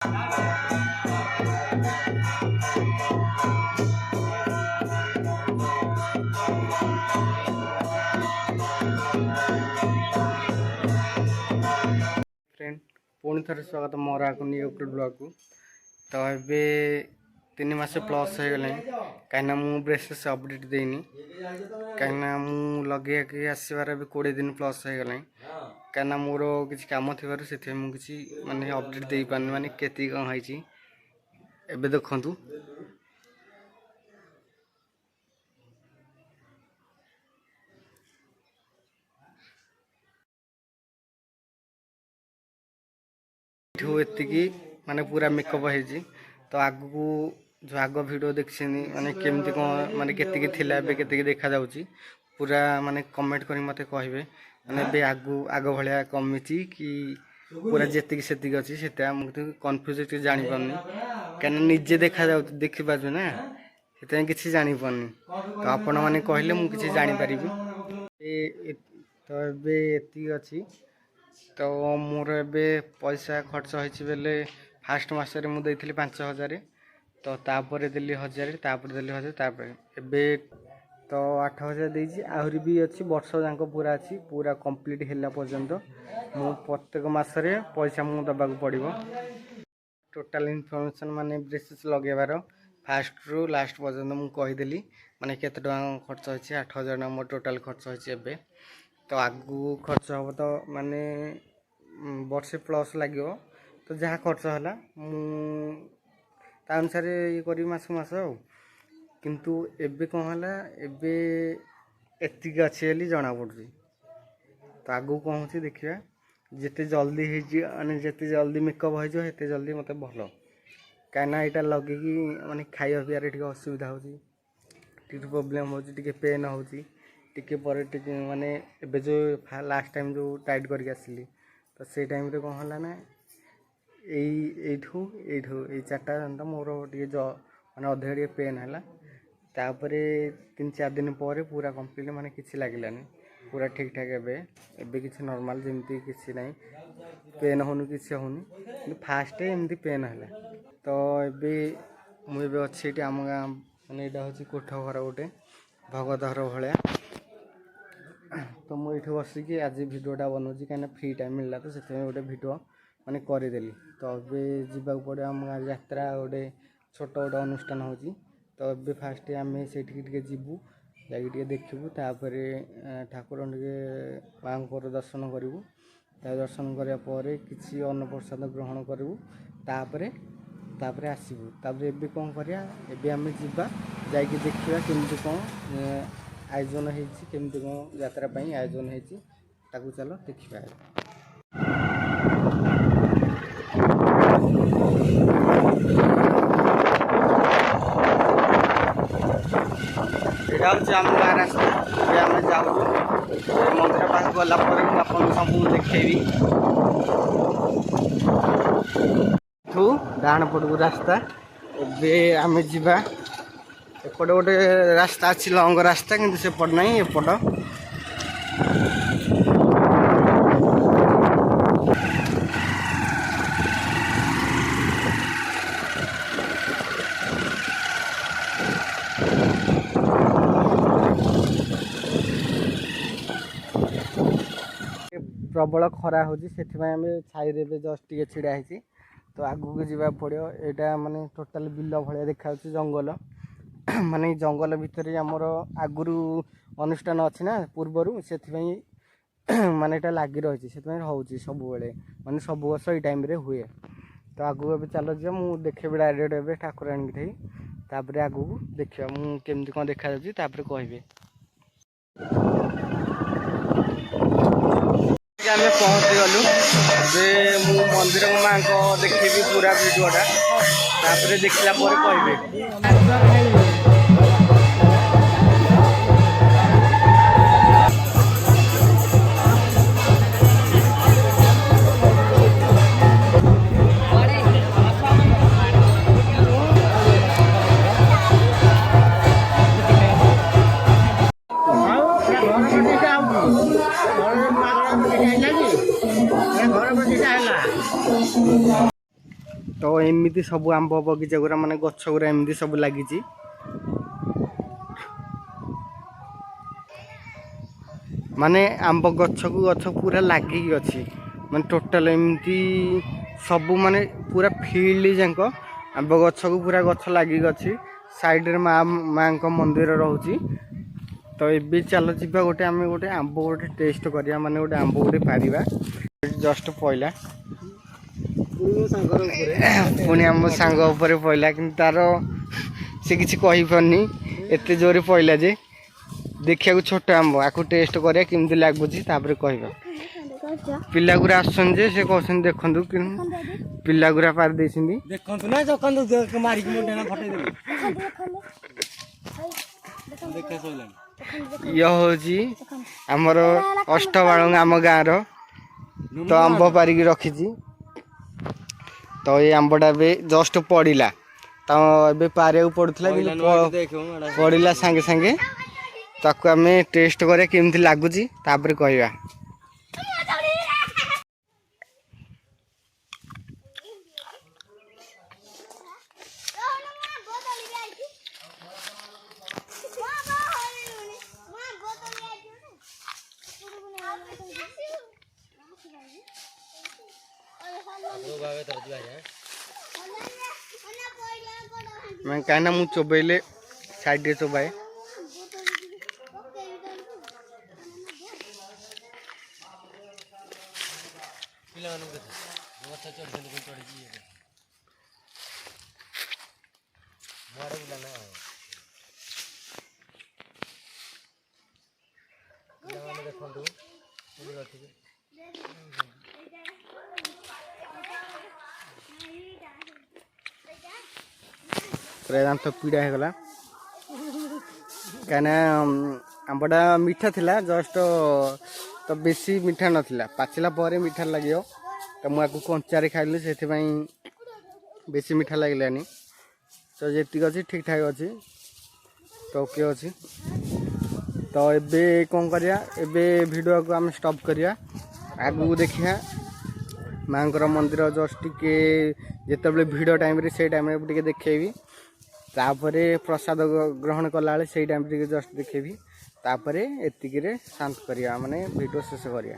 Friend पुणी थे स्वागत मोर आक न्यू ब्लॉग को। तो ये 3 मास प्लस हो गले कहीं मुझे ब्रेसेस अपडेट देनी कहीं मुझे लगे कि आसबार भी 20 दिन प्लस हो गले कहीं मोर किसी कम थी मुझे माने अपडेट दे पारे माने केती कौन है देखु एतिकी माने पूरा मेकअप है। तो आग को जो आग वीडियो देखी माने केमती कौन माने केतिकी थिला एबे केतिकी देखा जाउची पूरा माने कमेंट करी मते कहबे माने बे आग भलिया कमिची कि पूरा जेतिकी सेतिकी अछि सेटा मुते कंफ्यूज के जानि पानी कन निजे देखा जाउ देखि बाजु ना सेते किछि जानि पानी। तो आपण माने कहले मु किछि जानि परिबी तो एबे एति अछि। तो मोर ए पैसा खर्च होइछि बेले फास्ट मासरे मु देइथिली 5000 तो तापर देली 1000 तापर देली 1000 तापर एबे तो 8000 देइछि आहुरी भी अछि वर्ष जांको पूरा अछि पूरा कंप्लीट हैला पर्यंत मु प्रत्येक मासरे पैसा मु दबाक पड़िबो। टोटल इन्फॉर्मेशन माने ब्रेसेस लगेबार फास्ट रु लास्ट पर्यंत मु कहि देली माने केते टका खर्च होइछि 8000 ना मोर टोटल खर्च होइछि एबे। तो आगु खर्च हम तो माने वर्षे प्लस लगे तो जहाँ खर्च है अनुसार ये करी मास मास किंतु एबे कौन है एबे एतिक अच्छी जना पड़ी। तो आगू कौन हो देखा जिते जल्दी माने जिते जल्दी मेकअप होते जल्दी मत भल कहीं यहाँ लगे माने खाଇବା पिबार टे असुविधा हो प्रोब्लेम हो पेन हो माने एबे जो लास्ट टाइम जो टाइट करके आसली तो से टाइम रे कौन है ना यही 4टा जनता मोर टे माने अधिक टे पेन है तापर 3-4 दिन पर पूरा कंप्लीट माने किसी लगलानी पूरा ठीक ठाक एबे किसी नॉर्मल जमती किसी ना पेन होनी किसी होनी फास्ट एमती पेन है। तो एबे मुझे अच्छी आम गाँ माने यहाँ हूँ कोठ घर गोटे भगत घर भाया। तो मुझे बसिकी आज भिडियोटा बनाऊँगी कहीं फ्री टाइम मिलला तो से गोटे भिडियो माने करदेली। तो ये जावाक पड़े आम गाँव यात्रा गोटे छोट गोटे अनुष्ठान हो तो ये फास्ट आम से जीवु जाकि देखू तापर ठाकुर टे माँ दर्शन करूँ दर्शन करापर किसी अन्न प्रसाद ग्रहण करूँ तापर आसबू तापर एबे कौन करिया एबे आम जीवा जाकि देखा केमती कौन आयोजन होती केमती कौन यात्रा पाई आयोजन होती ताकू चलो देखा। यहाँ हूँ आम गाँ रास्ता आम जाऊँ मंदिर पास गलापर आपन सब देखेबी डाण पड़ू रास्ता ए आम जा एपटे गोटे रास्ता अच्छी लंग रास्ता कि सेपट ना एपट प्रबल खरा हो छाई जस्ट टे छिड़ा है। तो आगू को जावाक पड़ो यहाँ माने टोटाल बिल भाया देखा जंगल माने जंगल भितर आमर आगुरी अनुष्ठान अच्छी ना पूर्वर से माने यहाँ लगी रही से सब बेले माने सब वर्ष ये टाइम हुए। तो आगू ए चल जा मुझे देखे डायरेक्ट ए ठाकुराणी थे तापर आगू देखा मुझे कौन देखा कहे आम पहुँची गलु मु मंदिर माँ को देखी पूरा भिडियोटा तापर देखला कहे तो ଏମିତି ସବୁ ଆମ୍ବ ବଗିଚା ଗୁରା ମାନେ ଗଛ ଗୁରା ଏମିତି ସବୁ ଲାଗିଛି। ମାନେ ଆମ୍ବ ଗଛକୁ ଗଛ ପୁରା ଲାଗିକି ଅଛି, ମାନେ ଟୋଟାଲ ଏମିତି ସବୁ ମାନେ ପୁରା ଫିଲ୍ଡ ଯାକ ଆମ୍ବ ଗଛକୁ ପୁରା ଗଛ ଲାଗିକି ଅଛି। ସାଇଡରେ ମାଙ୍କ ମନ୍ଦିର ରହୁଛି। ତ ଏବେ ଚାଲ ଯିବା ଗୋଟେ ଆମେ ଗୋଟେ ଆମ୍ବ ଗୋଟେ ଟେଷ୍ଟ କରିବା, ମାନେ ଗୋଟେ ଆମ୍ବ ଗୋଟେ ପାରିବା। ଜଷ୍ଟ ପଇଲା ପୁଣି ଆମ ସାଙ୍ଗ ଉପରେ ପଇଲା, କିନ୍ତୁ ତାର ସେ କିଛି କହିପାରୁନି, ଏତେ ଜୋରେ ପଇଲା ଯେ। ଦେଖିବାକୁ ଛୋଟ ଆମ୍ବ, ଆକୁ ଟେଷ୍ଟ କରିବା କେମିତି ଲାଗୁଛି ତାପରେ କହିବା। ପିଲା ଗୁରା ଆସୁଛନ୍ତି ଯେ ସେ କହୁଛନ୍ତି ଦେଖନ୍ତୁ, ପିଲା ଗୁରା ପାରି ଦେଇଛନ୍ତି। ଦେଖନ୍ତୁ ନା ଦେଖନ୍ତୁ ମାରିକି ଇଏ ହଉଛି ଆମର ଅଷ୍ଟବାଳଙ୍କ ଆମ ଗାଁର। ତ ଆମ୍ବ ପାରିକି ରଖିଛି। ତ ଏଇ ଆମ୍ବଟା ଏବେ ଜଷ୍ଟ ପଡ଼ିଲା, ତ ଏବେ ପାରିବାକୁ ପଡୁଥିଲା କିନ୍ତୁ ପଡ଼ିଲା ସାଙ୍ଗେ ସାଙ୍ଗେ। ତାକୁ ଆମେ ଟେଷ୍ଟ କରିବା କେମିତି ଲାଗୁଛି ତାପରେ କହିବା। କାହିଁକିନା ମୁଁ ଚୋବେଇଲେ ସାଇଡ଼ରେ ଚୋବାଏ। ଦେଖନ୍ତୁ ପୁରା ଦାନ୍ତ ପିଡ଼ା ହେଇଗଲା, କାହିଁକିନା ଆମ୍ବଟା ମିଠା ଥିଲା ଜଷ୍ଟ, ତ ବେଶୀ ମିଠା ନଥିଲା, ପାଚିଲା ପରେ ମିଠା ଲାଗିବ। ତ ମୁଁ ଆକୁ କଞ୍ଚାରେ ଖାଇଲି, ସେଥିପାଇଁ ବେଶୀ ମିଠା ଲାଗିଲାନି। ତ ଯେତିକି ଅଛି ଠିକ୍ ଠାକ୍ ଅଛି, ତ ଓକେ ଅଛି। ତ ଏବେ କ'ଣ କରିବା, ଏବେ ଭିଡ଼ିଓକୁ ଆମେ ଷ୍ଟପ୍ କରିବା, ଆଗକୁ ଦେଖିବା ମାଙ୍କର ମନ୍ଦିର ଜଷ୍ଟ ଟିକେ ଯେତେବେଳେ ଭିଡ଼ ଟାଇମ୍ରେ ସେଇ ଟାଇମ୍ରେ ଟିକେ ଦେଖେଇବି। ତାପରେ ପ୍ରସାଦ ଗ୍ରହଣ କଲାବେଳେ ସେଇ ଟାଇମ୍ ଟିକେ ଜଷ୍ଟ ଦେଖେଇବି। ତାପରେ ଏତିକିରେ ଶାନ୍ତ କରିବା, ମାନେ ଭିଡ଼ିଓ ଶେଷ କରିବା।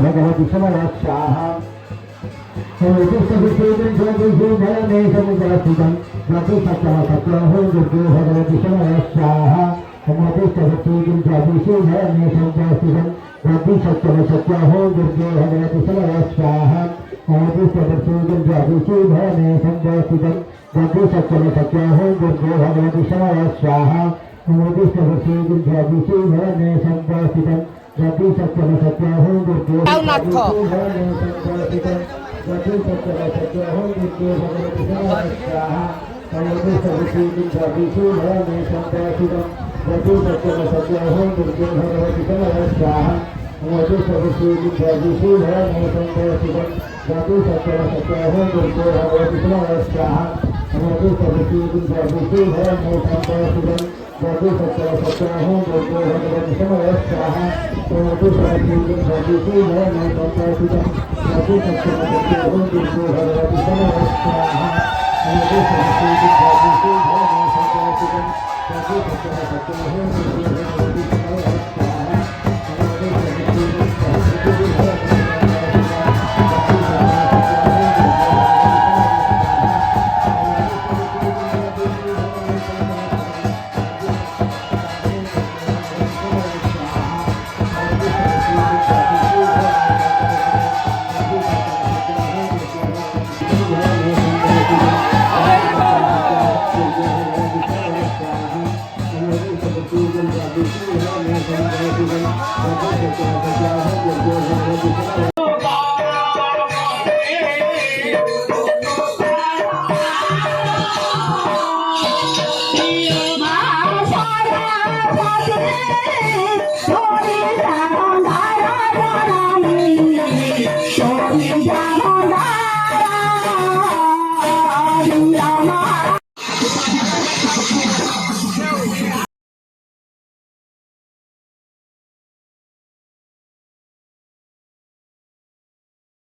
भगवती समर स्वाहा दुष्ट विच्छेदन सर्वेषु धर्मे समुदास्थितं प्रति सत्यम सत्याहो दुर्गे भगवती समर स्वाहा दुष्ट विच्छेदन सर्वेषु धर्मे समुदास्थितं प्रति सत्यम सत्याहो दुर्गे भगवती समर स्वाहा दुष्ट विच्छेदन सर्वेषु धर्मे समुदास्थितं प्रति सत्यम सत्याहो दुर्गे भगवती समर स्वाहा दुष्ट विच्छेदन सर्वेषु धर्मे समुदास्थितं प्रति सत्यम सत्याहो दुर्गे भगवती समर स्वाहा Jadi secara sejauh itu Bhagwati summer स्वाहा दुष्ट विच्छेदन सर्वेषु धर्मे समुदास्थितं प्रति सत्यम सत्याहो दुर्गे भगवती समर स्वाहा दुष्ट विच्छेदन सर्वेषु धर्मे समुदास्थितं प्रति सत्यम सत्याहो दुर्गे भगवती समर स्वाहा दुष्ट विच्छेदन सर्वेषु धर्मे समुदास्थितं प्रति सत्यम सत्याहो दुर्गे भगवती समर स्वाहा दुष्ट विच्छेदन सर्वेषु धर्मे समुदास्थितं प्रति सत्यम सत्याहो दुर्गे भगवती समर स्वाहा दुष्ट विच्छेदन सर्वेषु धर्मे समुदास्थितं प्रति सत्यम सत्याहो दुर्गे भगवती समर स्वाहा दुष्ट विच्छेदन सर्वेषु धर्मे Rama